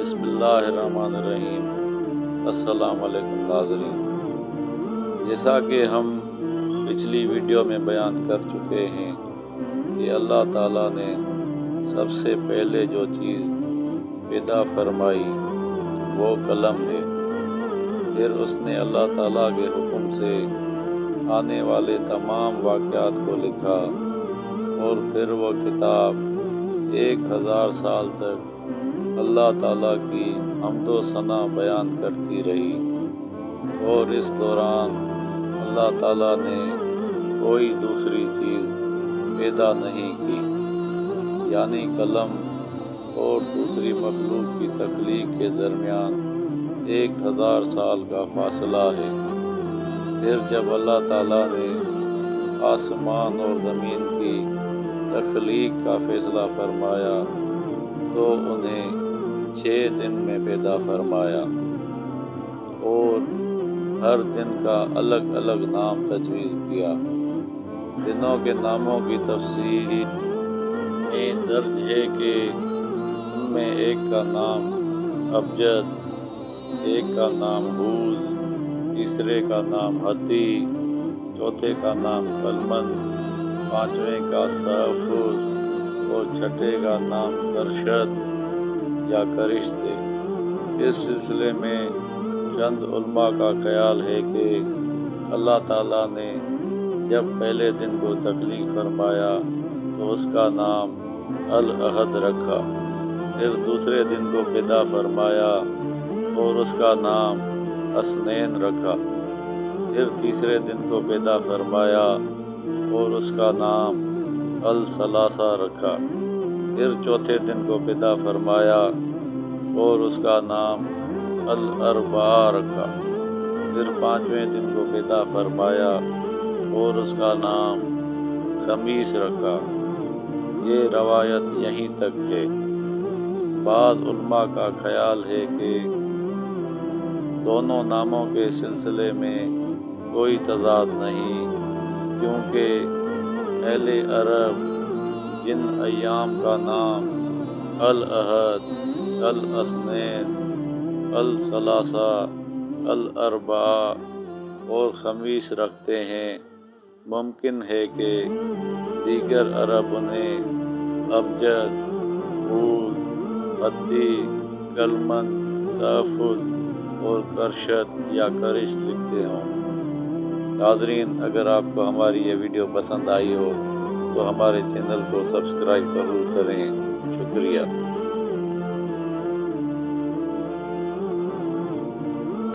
بسم اللہ الرحمن الرحیم۔ السلام علیکم ناظرین، جیسا کہ ہم پچھلی ویڈیو میں بیان کر چکے ہیں کہ اللہ تعالیٰ نے سب سے پہلے جو چیز پیدا فرمائی وہ قلم ہے۔ پھر اس نے اللہ تعالیٰ کے حکم سے آنے والے تمام واقعات کو لکھا، اور پھر وہ کتاب 1000 سال تک اللہ تعالیٰ کی حمد و ثنا بیان کرتی رہی، اور اس دوران اللہ تعالیٰ نے کوئی دوسری چیز پیدا نہیں کی، یعنی قلم اور دوسری مخلوق کی تخلیق کے درمیان 1000 سال کا فاصلہ ہے۔ پھر جب اللہ تعالیٰ نے آسمان اور زمین کی تخلیق کا فیصلہ فرمایا تو انہیں 6 دن میں پیدا فرمایا، اور ہر دن کا الگ الگ نام تجویز کیا۔ دنوں کے ناموں کی تفصیل میں درج ہے کہ ان میں ایک کا نام ابجد، ایک کا نام ہوز، تیسرے کا نام حتی، چوتھے کا نام کلمن، پانچویں کا سحفظ اور چھٹے کا نام کرشد یا کرش تھے۔ اس سلسلے میں چند علماء کا خیال ہے کہ اللہ تعالیٰ نے جب پہلے دن کو تخلیق فرمایا تو اس کا نام الاحد رکھا، پھر دوسرے دن کو پیدا فرمایا اور اس کا نام اثنین رکھا، پھر تیسرے دن کو پیدا فرمایا اور اس کا نام الثلاثہ رکھا، پھر چوتھے دن کو پیدا فرمایا اور اس کا نام الاربعہ رکھا، پھر پانچویں دن کو پیدا فرمایا اور اس کا نام خمیس رکھا۔ یہ روایت یہیں تک ہے۔ بعض علماء کا خیال ہے کہ دونوں ناموں کے سلسلے میں کوئی تضاد نہیں، کیونکہ اہل عرب جن ایام کا نام الاحد، الاثنین، الثلاثہ، الاربعہ اور خمیس رکھتے ہیں، ممکن ہے کہ دیگر عرب انہیں ابجد، ہوز، حتی، کلمن، سحفظ اور کرشد یا کرش لکھتے ہوں۔ ناظرین، اگر آپ کو ہماری یہ ویڈیو پسند آئی ہو تو ہمارے چینل کو سبسکرائب ضرور کریں۔ شکریہ۔